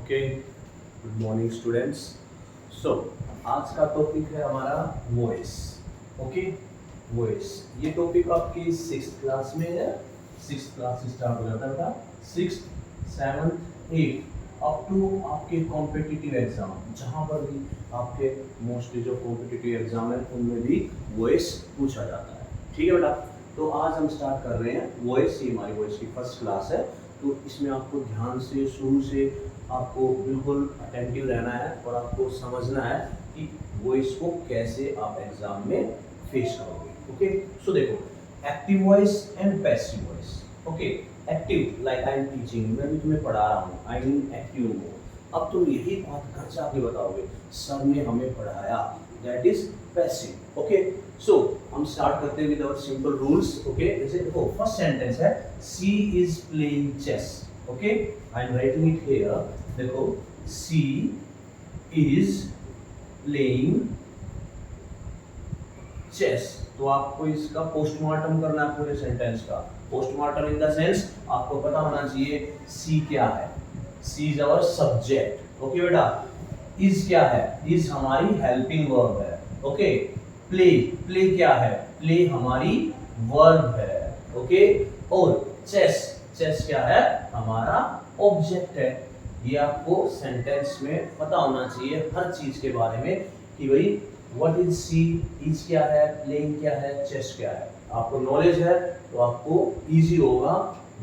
Okay, good morning students. So आज का topic है हमारा वॉइस। ओके, वॉइस ये टॉपिक आपकी 6th क्लास में है। 6th क्लास से स्टार्ट हो जाता था, 6th 7th 8th up to आपके कॉम्पिटिटिव एग्जाम, जहाँ पर भी आपके मोस्टली जो कॉम्पिटिटिव एग्जाम है उनमें भी वॉइस पूछा जाता है। ठीक है बेटा, तो आज हम स्टार्ट कर रहे हैं वॉइस। ये हमारी वॉइस की फर्स्ट क्लास है, तो इसमें आपको ध्यान से शुरू से आपको बिल्कुल अटेंटिव रहना है और आपको समझना है कि वॉइस को कैसे आप एग्जाम में फेस करोगे। ओके, सो देखो, active voice and passive voice. Okay, active like I am teaching, मैं भी तुम्हें पढ़ा रहा हूँ, आई एम एक्टिव मोड। अब तुम यही बात घर जाके बताओगे सर ने हमें पढ़ाया, that is passive. Okay, so हम स्टार्ट करते हैं with our simple rules. Okay, जैसे देखो फर्स्ट सेंटेंस है she is playing chess. Okay, I am writing it here. देखो, सी इज प्लेइंग चेस, तो आपको इसका पोस्टमार्टम करना है पूरे सेंटेंस का। पोस्टमार्टम इन द सेंस आपको पता होना चाहिए सी क्या है। She is our subject. Okay बेटा, इज क्या है? इज हमारी हेल्पिंग वर्ब है। ओके, प्ले, प्ले क्या है? प्ले हमारी वर्ब है। ओके, और चेस, चेस क्या है? हमारा ऑब्जेक्ट है। ये आपको सेंटेंस में पता होना चाहिए हर चीज के बारे में कि भाई व्हाट इज सी, इज क्या है, प्लेइंग क्या है, चेस क्या है। आपको नॉलेज है तो आपको इजी होगा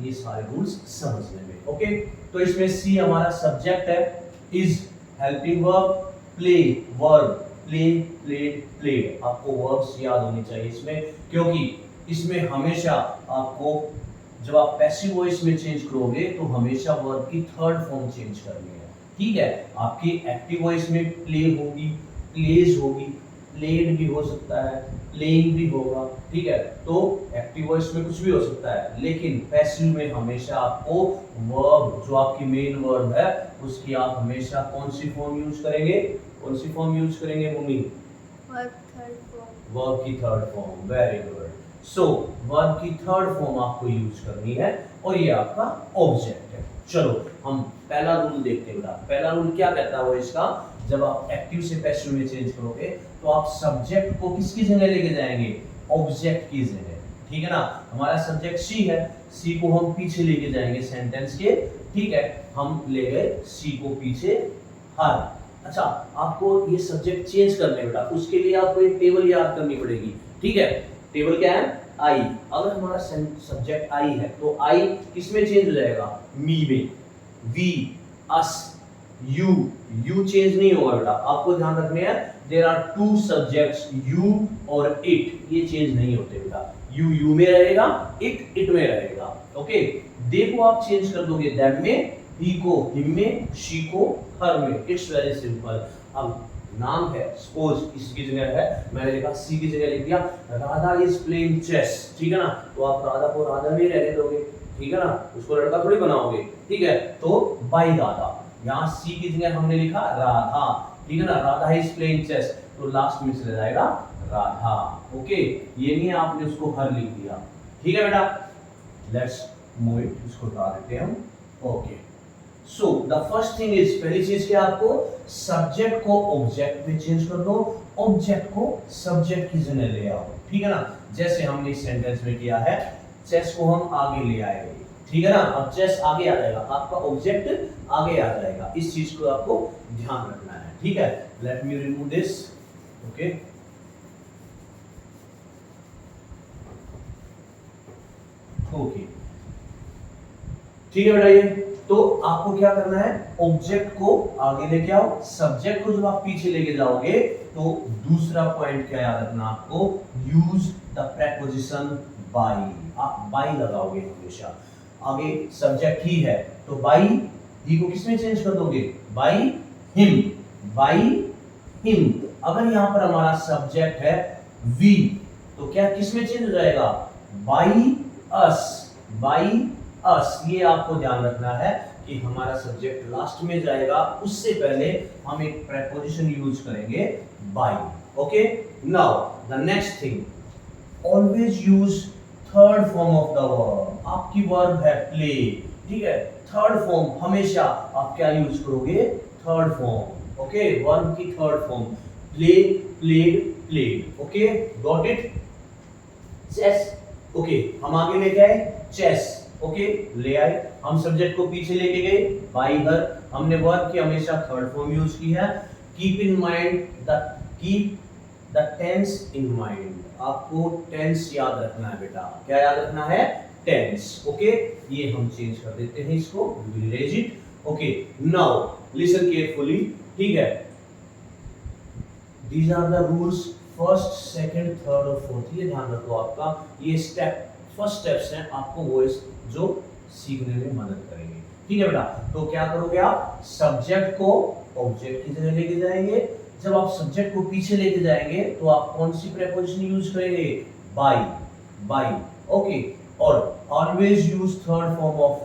ये सारे रूल्स समझने में। ओके, तो इसमें सी हमारा सब्जेक्ट है, is helping verb, play verb, play played played. आपको वर्ब्स याद होनी चाहिए इसमें, क्योंकि इसमें हमेशा आपको जब आप पैसिव वॉइस में चेंज करोगे तो हमेशा वर्ब की थर्ड फॉर्म चेंज करनी है। ठीक है, आपकी एक्टिव वॉइस में प्ले होगी, प्लेज होगी, प्लेड भी हो सकता है, प्लेइंग भी होगा। ठीक है, तो एक्टिव वॉइस में कुछ भी हो सकता है, लेकिन पैसिव में हमेशा आपको वर्ब जो आपकी मेन वर्ब है उसकी आप हमेशा कौन सी फॉर्म यूज करेंगे? कौन सी फॉर्म यूज करेंगे मम्मी? वर्ब की third form. Very good. So verb की थर्ड फॉर्म आपको यूज करनी है और ये आपका ऑब्जेक्ट है। चलो हम पहला रूल देखते हैं बेटा। पहला रूल क्या कहता है वो इसका, जब आप एक्टिव से पैसिव में चेंज करोगे तो आप सब्जेक्ट को किसकी जगह लेके जाएंगे? ऑब्जेक्ट की जगह। ठीक है ना, हमारा सब्जेक्ट सी है, सी को हम पीछे लेके जाएंगे सेंटेंस के। ठीक है, हम ले गए सी को पीछे हर। अच्छा, आपको ये सब्जेक्ट चेंज करने बेटा, उसके लिए आपको एक टेबल याद करनी पड़ेगी। ठीक है, टेबल क्या है? आई। अगर हमारा सब्जेक्ट आई है तो आई किसमें चेंज हो जाएगा? मी में। We, us, you, you change नहीं होगा बेटा। आपको ध्यान रखने हैं there are two subjects, you और इट, ये चेंज नहीं होते बेटा। यू में रहेगा, इट में रहेगा। ओके, दे को आप चेंज कर दोगे देम में, ही को हिम में, शी को हर में। It's very simple. अब नाम है, सपोज इसकी जगह है, मैंने लिखा सी की जगह लिख दिया राधा इज प्लेइंग चेस। ठीक है ना, तो आप राधा को राधा में रहने दोगे। ठीक है ना, उसको लड़का थोड़ी बनाओगे। ठीक है, तो बाय राधा, यहाँ सी की जगह हमने लिखा राधा। ठीक है ना, राधा इज प्लेइंग चेस, तो लास्ट में चला जाएगा राधा। ओके, ये नहीं है आपने उसको हर लिख दिया। ठीक है बेटा, लेट्स मूव इट, इसको हटा देते हैं हम। Okay, so the first thing is, पहली चीज क्या, आपको सब्जेक्ट को ऑब्जेक्ट में चेंज कर दो, ऑब्जेक्ट को सब्जेक्ट की जगह ले आओ। ठीक है ना, जैसे हमने इस सेंटेंस में किया है, चेस को हम आगे ले आए। ठीक है ना, अब चेस आगे आ जाएगा, आपका ऑब्जेक्ट आगे आ जाएगा। इस चीज को आपको ध्यान रखना है। ठीक है, late me remove this. Okay, okay, ठीक है बेटा। ये तो आपको क्या करना है, ऑब्जेक्ट को आगे लेके आओ, सब्जेक्ट को जब आप पीछे लेके जाओगे तो दूसरा पॉइंट क्या याद रखना आपको, यूज द प्रेपोजिशन बाय। आप बाय लगाओगे हमेशा। आगे सब्जेक्ट ही है तो बाय, ही को किसमें चेंज कर दोगे? By him, by him. अगर यहां पर हमारा सब्जेक्ट है वी, तो क्या किसमें चेंज हो जाएगा? By us, by us. ये आपको ध्यान रखना है कि हमारा सब्जेक्ट लास्ट में जाएगा, उससे पहले हम एक प्रेपोजिशन यूज करेंगे by. Okay, now the next thing, always use third form of the verb. आपकी वर्ब है प्ले, ठीक है, थर्ड फॉर्म हमेशा आप क्या यूज करोगे, थर्ड फॉर्म। ओके, वर्ब की third form, play, played, played. Okay, got it. Chase, okay, हम आगे लेके आए चेस। ओके, ले आए, हम सब्जेक्ट को पीछे लेके गए बाई हर, हमने वर्ब की हमेशा थर्ड फॉर्म यूज की है। Keep in mind the tense in mind, आपको टेंस याद रखना है बेटा। क्या याद रखना है, टेंस। ओके, ये हम चेंज कर देते हैं इसको, we will erase it. Okay, now listen carefully, ठीक है। These are the rules, first, second, third और फोर्थ, ये ध्यान रखो आपका। ये स्टेप, फर्स्ट स्टेप्स हैं आपको वो जो सीखने में मदद करेंगे, ठीक है बेटा। तो क्या करोगे आप, सब्जेक्ट को ऑब्जेक्ट की जगह लेके जाएंगे। जब आप सब्जेक्ट को पीछे लेके जाएंगे तो आप कौन सी प्रेपोजिशन यूज करेंगे, बाय, बाय। ओके, और always use third form of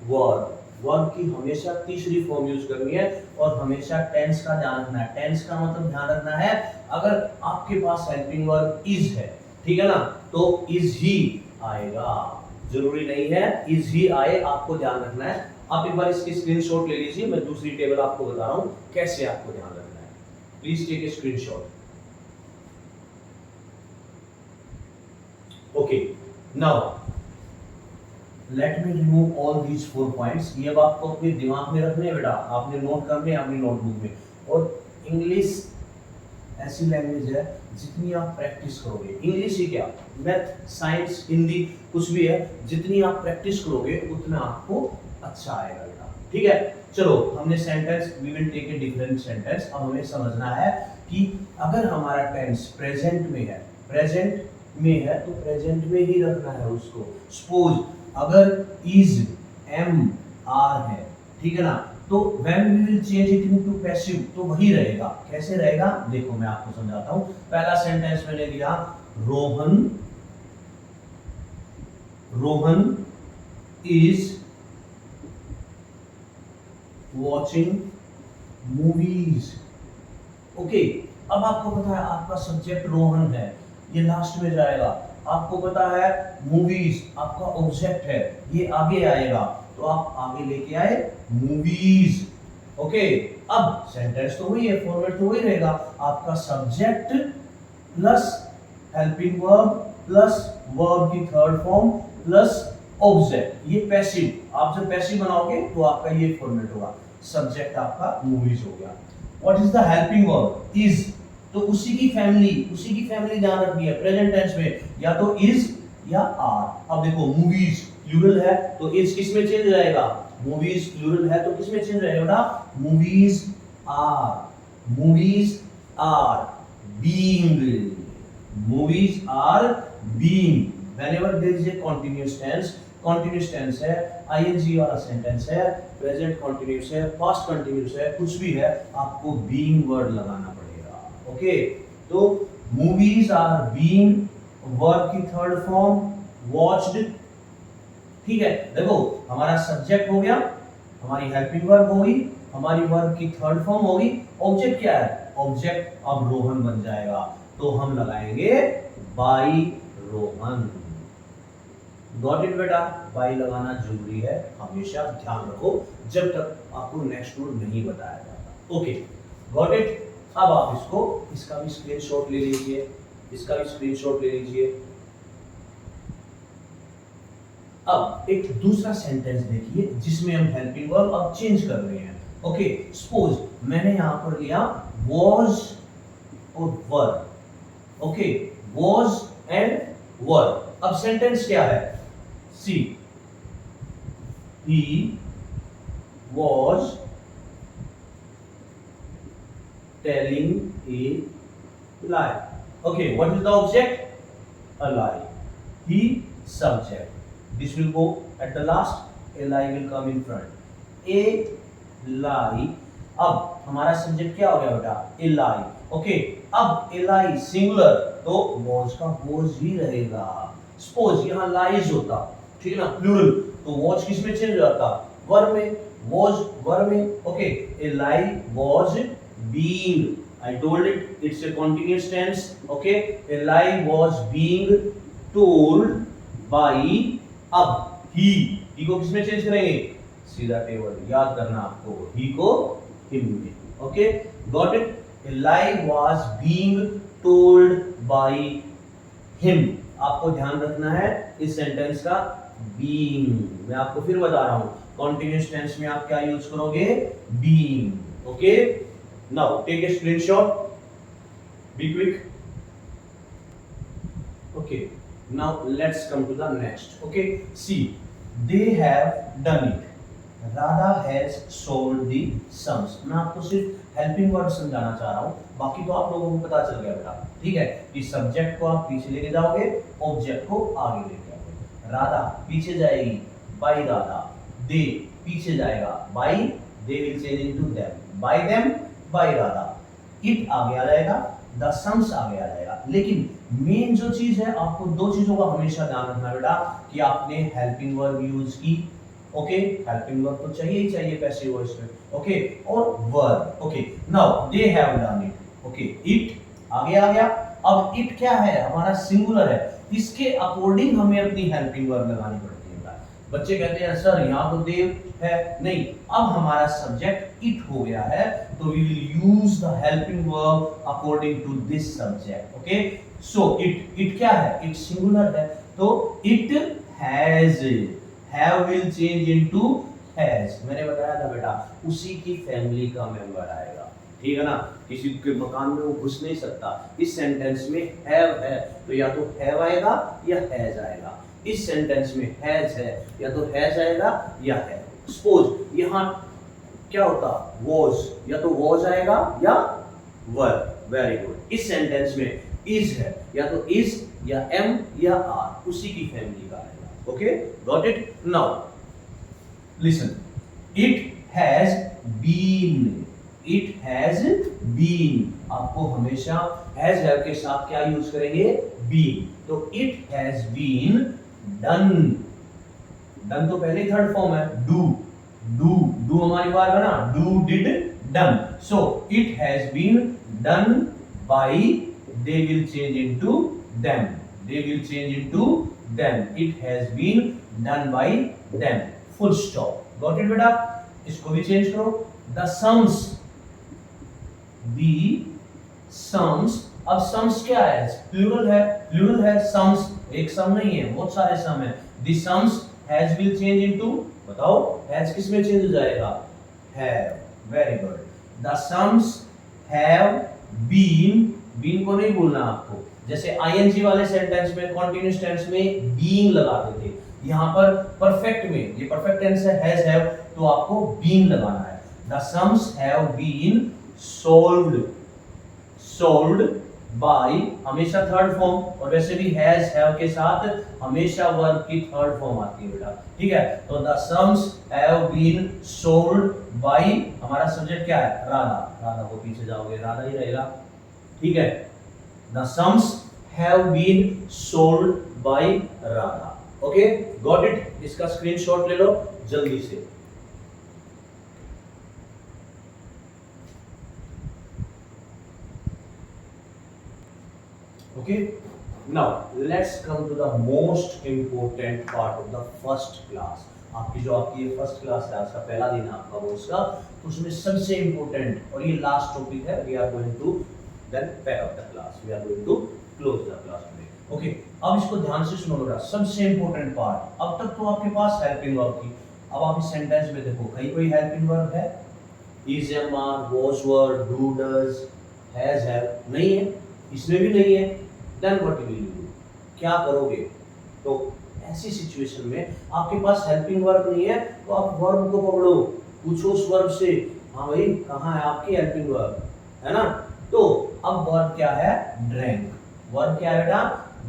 verb, verb की हमेशा तीसरी फॉर्म यूज करनी है। और हमेशा टेंस का ध्यान रखना है। टेंस का मतलब ध्यान रखना है, अगर आपके पास हेल्पिंग वर्ब इज है, ठीक है ना, तो इज ही आएगा, जरूरी नहीं है इज ही आए, आपको ध्यान रखना है। आप एक बार इसकी स्क्रीनशॉट ले लीजिए, मैं दूसरी टेबल आपको बता रहा हूं कैसे आपको ध्यान रखना है। Please take a screenshot. Okay, now let me remove all these 4 points. ये अब आपको अपने दिमाग में रखने हैं बेटा, आपने नोट करने हैं अपनी नोटबुक में। और इंग्लिश ऐसी लैंग्वेज है जितनी आप प्रैक्टिस करोगे, इंग्लिश ही क्या, मैथ, साइंस, हिंदी, कुछ भी है, जितनी आप प्रैक्टिस करोगे उतना आपको अच्छा आएगा बेटा, ठीक है। चलो, हमने sentence, we will take a different sentence. अब हमें समझना है कि अगर हमारा टेंस प्रेजेंट में है, प्रेजेंट में है तो प्रेजेंट में ही रखना है उसको। सपोज अगर इज एम आर है, ठीक है ना, तो when we will change it into passive तो वही रहेगा। कैसे रहेगा, देखो मैं आपको समझाता हूं। पहला सेंटेंस मैंने दिया, Rohan, Rohan is watching movies. Okay, अब आपको पता है आपका सब्जेक्ट रोहन है, ये लास्ट में जाएगा। आपको पता है मूवीज आपका ऑब्जेक्ट है, ये आगे आएगा, तो आप आगे लेके आए मूवीज। ओके, अब सेंटेंस तो वही है, फॉर्मेट तो वही रहेगा, आपका subject plus helping verb plus verb की थर्ड फॉर्म प्लस ऑब्जेक्ट, ये पैसिव। आप जब पैसिव बनाओगे तो आपका ये फॉर्मेट होगा, सब्जेक्ट आपका मूवीज हो गया। What is the helping verb, is, तो उसी की फैमिली ध्यान रखनी है प्रेजेंट टेंस में, या तो इज या आर। अब देखो मूवीज प्लूरल है तो इज किस में चेंज हो जाएगा, मूवीज प्लूरल है तो किस में चेंज हो जाएगा बेटा, movies are being, movies are being. Whenever there is a continuous tense है, आईएनजी वाला सेंटेंस है, प्रेजेंट कंटीन्यूअस है, पास्ट कंटीन्यूअस है, कुछ भी है, आपको बीइंग वर्ड लगाना पड़ेगा। ओके, तो मूवीज आर बीइंग, वर्ब की थर्ड फॉर्म वॉच्ड, ठीक है। देखो हमारा सब्जेक्ट हो गया, हमारी हेल्पिंग वर्ब होगी, हमारी वर्ब की थर्ड फॉर्म होगी, ऑब्जेक्ट क्या है, ऑब्जेक्ट अब रोहन बन जाएगा, तो हम लगाएंगे बाई रोहन। गॉट इट बेटा, बाई लगाना जरूरी है, हमेशा ध्यान रखो जब तक आपको नेक्स्ट रूल नहीं बताया जाता। Okay, got it. अब आप इसका भी स्क्रीनशॉट ले लीजिए, इसका भी स्क्रीनशॉट ले लीजिए। अब एक दूसरा सेंटेंस देखिए जिसमें हम हेल्पिंग वर्ब अब चेंज कर रहे हैं। ओके, सपोज मैंने यहां पर लिया was और were। Okay, was and were। अब सेंटेंस क्या है, सी, he was telling a lie. Okay, what is the object? A lie. He, subject. This will go at the last. A lie will come in front. A lie. अब हमारा subject क्या हो गया बेटा, a lie. Okay, अब a lie singular तो was का was ही रहेगा। सपोज यहाँ lies होता, ठीक है ना, प्लूरल, तो was किस में चेंज हो जाता, verb में, was verb में। Okay, a lie was being, I told it, it's a continuous tense. Okay, a lie was being told by, अब he को किसमें चेंज करेंगे, सीधा टेबल, याद करना आपको, ही को हिम में। Okay, got it. A lie was being told by him. आपको ध्यान रखना है इस सेंटेंस का बीइंग। मैं आपको फिर बता रहा हूं, कॉन्टिन्यूअस टेंस में आप क्या यूज करोगे, being. Okay, now take a screenshot, be quick. Okay, now let's come to the next. Okay, see, they have done it. Radha has solved the sums. मैं आपको सिर्फ हेल्पिंग वर्ड समझाना चाह रहा हूँ, बाकी तो आप लोगों को पता चल गया बेटा। ठीक है, कि सब्जेक्ट को आप पीछे लेके जाओगे, ऑब्जेक्ट को आगे लेके आओगे। राधा पीछे जाएगी, बाय राधा। दे पीछे जाएगा, by they will change into them, by them by Radha. It आगे आ जाएगा, द सम्स आगे आ जाएगा। लेकिन मेन जो चीज है, आपको दो चीजों का हमेशा ध्यान रखना बेटा, कि आपने हेल्पिंग वर्ब यूज की। ओके, हेल्पिंग वर्ब तो चाहिए ही चाहिए पैसिव वॉइस में। ओके, और verb. Okay, now they have done it. Okay, it आगे आ गया। अब इट क्या है, हमारा सिंगुलर है, इसके अकॉर्डिंग हमें अपनी हेल्पिंग वर्ब लगानी पड़ती है। बच्चे कहते हैं सर यहाँ तो दे है, नहीं, अब हमारा सब्जेक्ट इट हो गया है, तो we will use the helping verb according to this subject. Okay, so it क्या है, इट सिंगुलर है, तो it has, have will change into has. मैंने बताया था बेटा, उसी की फैमिली का मेंबर आएगा। ठीक है ना, किसी के मकान में वो घुस नहीं सकता। इस सेंटेंस में हैव है, तो या तो हैव आएगा या हैज आएगा। इस सेंटेंस में हैज है, या तो हैज आएगा या है। सपोज यहाँ क्या होता, वॉज, या तो वॉज आएगा या वर। Very good. इस सेंटेंस में इज है, या तो इज या एम या आर, उसी की फैमिली का आएगा। Okay, got it. Now listen, it has been, it has been. आपको हमेशा हैज है के साथ क्या यूज करेंगे, बीन। तो it has been done. Done तो पहले थर्ड फॉर्म है, डू, डू, डू हमारी बात है ना, do, did, done. So it has been done by, they will change into them, they will change into them, it has been done by them, full stop। got it बेटा, इसको भी change करो। the sums, the sums। अब sums क्या है, plural है, plural है, sums एक सम नहीं है, बहुत सारे सम है। the sums has will change into, बताओ has किस में चेंज हो जाएगा, have। very good। the sums have been, been को नहीं भूलना आपको, जैसे आईएनजी वाले सेंटेंस में, कॉन्टिन्यूअस टेंस में बीइंग लगाते थे, यहाँ पर परफेक्ट में, ये परफेक्ट टेंस है, हैज हैव, तो आपको बीन लगाना है। The sums have been solved, solved by, हमेशा थर्ड फॉर्म, और वैसे भी हैज हैव के साथ हमेशा वर्ब की थर्ड फॉर्म आती है बेटा। ठीक है, तो the sums have been sold by, हमारा सब्जेक्ट क्या है, राधा। राधा को पीछे जाओगे, राधा ही रहेगा। ठीक है, the sums have been sold by Radha। Okay, got it. इसका स्क्रीनशॉट ले लो जल्दी से। Okay, now let's come to the most important part of the first class. आपकी जो आपकी ये फर्स्ट क्लास है, आज का पहला दिन आपका वो उसका, तो उसमें सबसे इंपोर्टेंट और ये लास्ट टॉपिक है। We are going to then pack up the class, we are going to close the class today। okay, अब इसको ध्यान से सुनो बेटा, सबसे इंपॉर्टेंट पार्ट। अब तक तो आपके पास हेल्पिंग वर्ब की, अब आप इस सेंटेंस में देखो, कहीं कोई हेल्पिंग वर्ब है, is, am, are, was, were, do, does, has, have, नहीं है, इसमें भी नहीं है। then what will you do, क्या करोगे? तो ऐसी सिचुएशन में आपके पास हेल्पिंग वर्ब नहीं है, तो आप वर्ब को पकड़ो, पूछो उस वर्ब से, हाँ भाई कहाँ है आपकी हेल्पिंग वर्ब, है ना। तो अब वर्ब क्या है, ड्रैंक। वर्ब क्या है बेटा,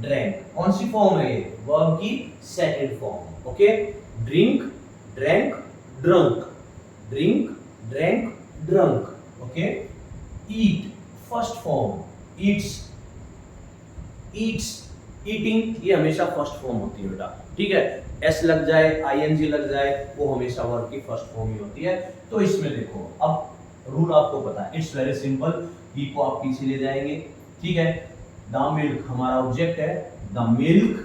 ड्रैंक। कौन सी फॉर्म है ये, वर्ब की second form. Okay, drink, drank, drunk, drink, drank, drunk. Okay, ईट first form, Yeats, Yeats, eating, ये हमेशा फर्स्ट फॉर्म होती है बेटा। ठीक है, एस लग जाए, आईएनजी लग जाए, वो हमेशा वर्ब की फर्स्ट फॉर्म ही होती है। तो इसमें देखो, अब रूल आपको पता है, इट्स वेरी सिंपल। ही को आप पीछे ले जाएंगे। ठीक है, द मिल्क हमारा ऑब्जेक्ट है, द मिल्क,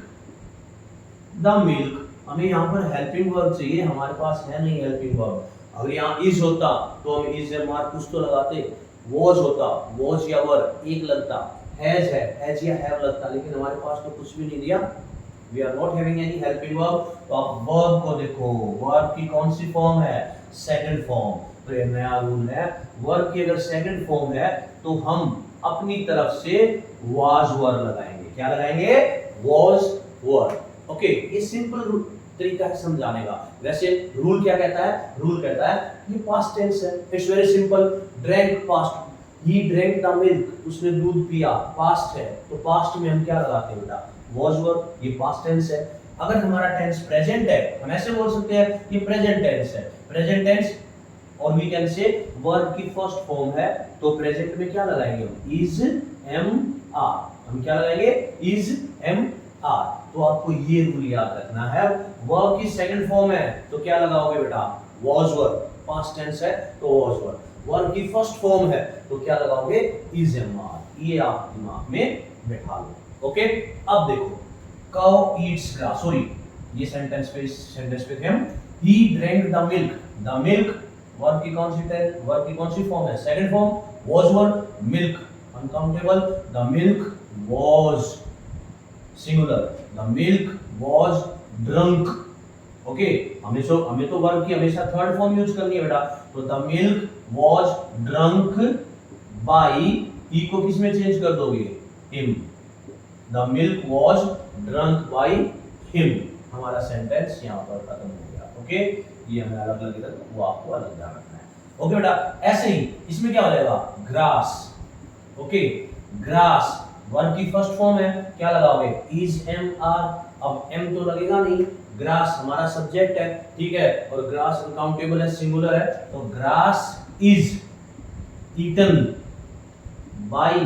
द मिल्क हमें यहाँ पर हेल्पिंग वर्ब चाहिए, हमारे पास है नहीं हेल्पिंग वर्ब। अगर यहाँ इज होता तो हम इज एम आर कुछ तो लगाते, वॉज होता वॉज या वर एक लगता, हैज है हैज या हैव लगता, लेकिन हमारे पास तो कुछ भी नहीं दिया। We are not having any helping verb. तो आप वर्ब को देखो, वर्ब की कौन सी फॉर्म है, सेकंड फॉर्म। तो ये नया रूल है, वर्ब की अगर सेकंड फॉर्म है तो हम अपनी तरफ से वाज वर लगाएंगे। क्या लगाएंगे, वाज वर। ओके, ये सिंपल तरीका है समझाने का। वैसे रूल क्या कहता है, रूल कहता है ये पास्ट टेंस है, it's very simple. Drank past, he drank the milk, उसने दूध पिया, पास्ट है तो पास्ट में हम क्या लगाते हैं बेटा, वाज वर, ये पास्ट टेंस है। अगर हमारा टेंस प्रेजेंट है, हम ऐसे बोल सकते हैं ये प्रेजेंट टेंस है, प्रेजेंट टेंस, और वी कैन से वर्ब की फर्स्ट फॉर्म है तो प्रेजेंट में क्या लगाएंगे हम, इज एम आर, हम क्या लगाएंगे, इज एम आर। तो आपको ये रूल याद रखना है। वर्ब की सेकंड फॉर्म है तो क्या लगाओगे बेटा, वाज वर, पास्ट टेंस है तो वाज वर। वर्ब की फर्स्ट फॉर्म है तो क्या लगाओगे, इज एम आर। ये आप दिमाग में बैठा लो। ओके, अब देखो, काउ ईट्स ग्रास, सॉरी ये सेंटेंस पे, इस सेंटेंस पे थे हम। He drank the milk, the milk verb की कौन सी टेंस, वर्ब की कौन सी फॉर्म है, second form, was were, milk uncountable, the milk was singular, the milk was drunk. Okay, हमें तो वर्ब की हमेशा थर्ड फॉर्म यूज करनी है बेटा। तो the milk was drunk by, he को किस में चेंज कर दोगे, him, the milk was drunk by him. हमारा सेंटेंस यहाँ पर खत्म हो गया। ओके, ये हमें अलग लगेगा वो आपको अलग ध्यान रखना है। ओके बेटा, ऐसे ही इसमें क्या हो जाएगा, ग्रास। ओके, ग्रास वर्ब की फर्स्ट फॉर्म है, क्या लगाओगे, इज एम आर। अब एम तो लगेगा नहीं, ग्रास हमारा सब्जेक्ट है, ठीक है, और ग्रास अनकाउंटेबल है, सिंगुलर है, तो ग्रास इज ईटन बाय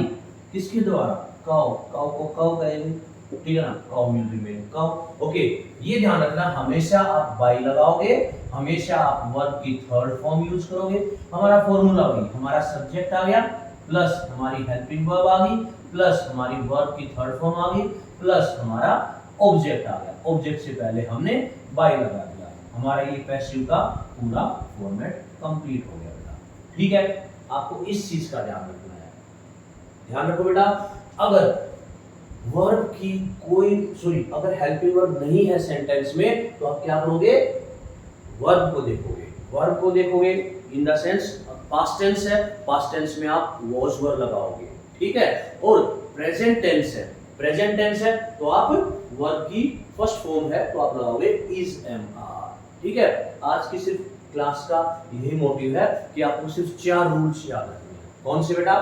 किसके द्वारा, काउ, काउ को काउ कहेंगे, ठीक है ना, cow will remain cow. Okay, ये ध्यान रखना, हमेशा आप बाय लगाओगे, हमेशा आप वर्ब की थर्ड फॉर्म यूज करोगे। हमारा फॉर्मूला वही, हमारा सब्जेक्ट आ गया, प्लस हमारी हेल्पिंग वर्ब आ गई, प्लस हमारी वर्ब की थर्ड फॉर्म आ गई, प्लस हमारा ऑब्जेक्ट आ गया। ऑब्जेक्ट से पहले हमने बाय लगा दिया, हमारा ये पैसिव का पूरा फॉर्मेट कंप्लीट हो गया बेटा। ठीक है, आपको इस चीज का ध्यान रखना है। ध्यान रखो बेटा, अगर वर्ब की कोई, सॉरी, अगर हेल्पिंग वर्ब नहीं है सेंटेंस में तो आप क्या करोगे, वर्ब को देखोगे, वर्ब को देखोगे in the sense past tense है, पास्ट टेंस में आप वाज वर लगाओगे, ठीक है, और प्रेजेंट टेंस है, प्रेजेंट टेंस है तो आप वर्ब की फर्स्ट फॉर्म है तो आप लगाओगे इज एम आर। ठीक है, आज की सिर्फ क्लास का यही मोटिव है कि आपको सिर्फ 4 रूल्स याद रखने हैं। कौन से बेटा,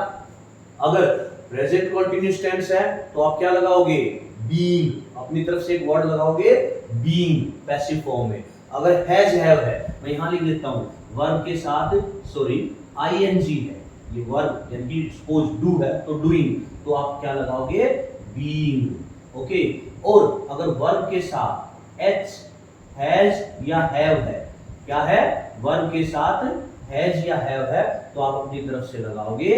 अगर प्रेजेंट कंटीन्यूअस टेंस है तो आप क्या लगाओगे, बीइंग, अपनी तरफ से एक वर्ड लगाओगे बीइंग पैसिव फॉर्म में। अगर हैज हैव है, मैं यहां लिख लेता हूं, वर्ब के साथ सॉरी आईएनजी है, ये वर्ब यानी कि सपोज डू है तो डूइंग, तो आप क्या लगाओगे, बीइंग। ओके, और अगर वर्ब के साथ एच, हैज या हैव है, क्या है, वर्ब के साथ हैज या हैव है तो आप अपनी तरफ से लगाओगे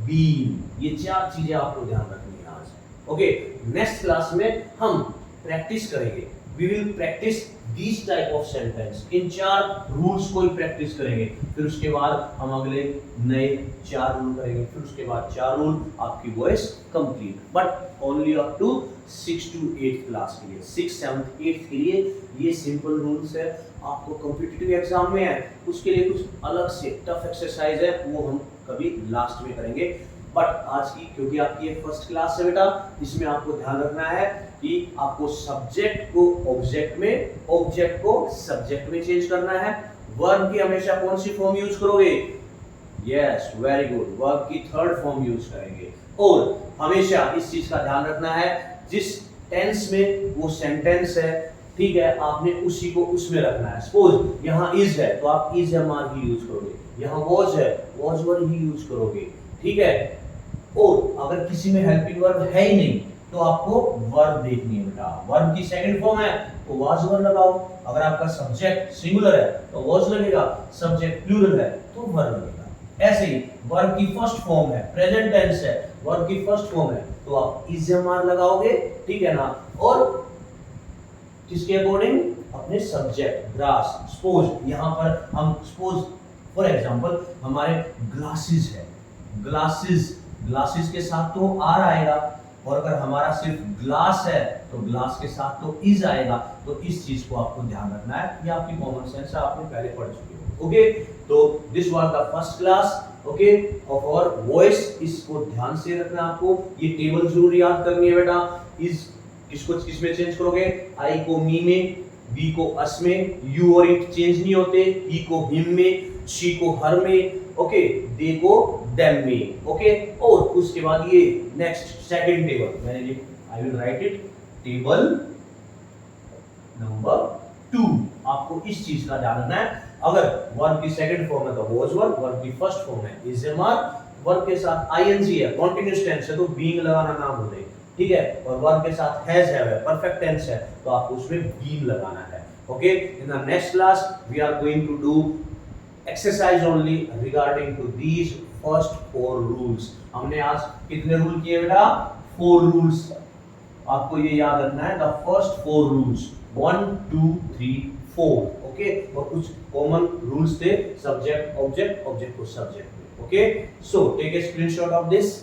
बीइंग। ये 4 चीजें आपको ध्यान रखनी है आज। ओके, नेक्स्ट क्लास में हम प्रैक्टिस करेंगे, we will practice this type of sentence, इन 4 रूल्स को ही प्रैक्टिस करेंगे, फिर उसके बाद हम अगले नए 4 रूल करेंगे, फिर उसके बाद 4 रूल, आपकी voice complete, but only up to 6 to 8 class के लिए, 6, 7, 8 के लिए ये सिंपल रूल्स है। आपको कॉम्पिटिटिव एग्जाम में है उसके लिए कुछ अलग से टफ एक्सरसाइज है, वो हम कभी लास्ट में करेंगे, बट आज की क्योंकि आपकी ये फर्स्ट क्लास है बेटा, इसमें आपको ध्यान रखना है कि आपको सब्जेक्ट को ऑब्जेक्ट में, ऑब्जेक्ट को सब्जेक्ट में चेंज करना है। वर्ब की हमेशा कौन सी फॉर्म यूज करोगे, यस वेरी गुड, वर्ब की थर्ड फॉर्म यूज करेंगे, और हमेशा इस चीज का ध्यान रखना है जिस टेंस में वो सेंटेंस है, ठीक है, आपने उसी को उसमें रखना है। सपोज यहाँ इज है तो आप इज एम आर ही यूज करोगे, यहाँ वॉज है वॉज वर ही यूज करोगे, ठीक है, और अगर किसी में हेल्पिंग वर्ब है ही नहीं तो आपको वर्ब देखनी है बेटा, वर्ब की सेकंड फॉर्म है तो वाज वर लगाओ, अगर आपका सब्जेक्ट सिंगुलर है तो वाज लगेगा, सब्जेक्ट प्लूरल है तो वर लगेगा। ऐसे ही वर्ब की फर्स्ट फॉर्म है, प्रेजेंट टेंस है, वर्ब की फर्स्ट फॉर्म है तो आप इज एम आर लगाओगे, ठीक है ना, और किसके अकॉर्डिंग, अपने सब्जेक्ट ग्रास सपोज यहाँ पर हम सपोज फॉर एग्जांपल हमारे ग्लासेस है, ग्लासेस के साथ तो आर आएगा, और अगर हमारा सिर्फ ग्लास है तो ग्लास के साथ तो इज आएगा। तो इस चीज को आपको ध्यान रखना है, ये आपकी कॉमन सेंस है, आपने पहले पढ़ चुके हो। ओके, तो this was the first class okay of our voice. इसको ध्यान से रखना आपको, ये टेबल जरूर याद करनी है बेटा। इस किसको किस में चेंज करोगे, आई को मी में, बी को अस में, यू और इट चेंज नहीं होते, ही को हिम में, शी को हर में, ओके, दे को देम में, ओके। और उसके बाद ये नेक्स्ट सेकंड टेबल मैंने I will write it, table number 2। आपको इस चीज का ध्यान रखना है, अगर वर्ब की सेकंड फॉर्म है तो वाज वर्ब की फर्स्ट फॉर्म है इज एम आर, वर्ब के साथ आईएनजी है, कॉन्टिन्यूअस टेंस है तो बीइंग लगाना ना भूलें, ठीक है। और वर्ब के साथ हैज है, परफेक्ट टेंस है तो आपको उसमें बीइंग लगाना है, okay. In the next class we are going to do exercise only regarding to these first 4 rules. हमने आज कितने रूल किए बेटा, 4 रूल्स। आपको ये याद रखना है, द फर्स्ट 4 रूल्स 1 2 3 4, ओके। और कुछ कॉमन रूल्स थे, सब्जेक्ट ऑब्जेक्ट, ऑब्जेक्ट को सब्जेक्ट में, okay. So take a screenshot of this.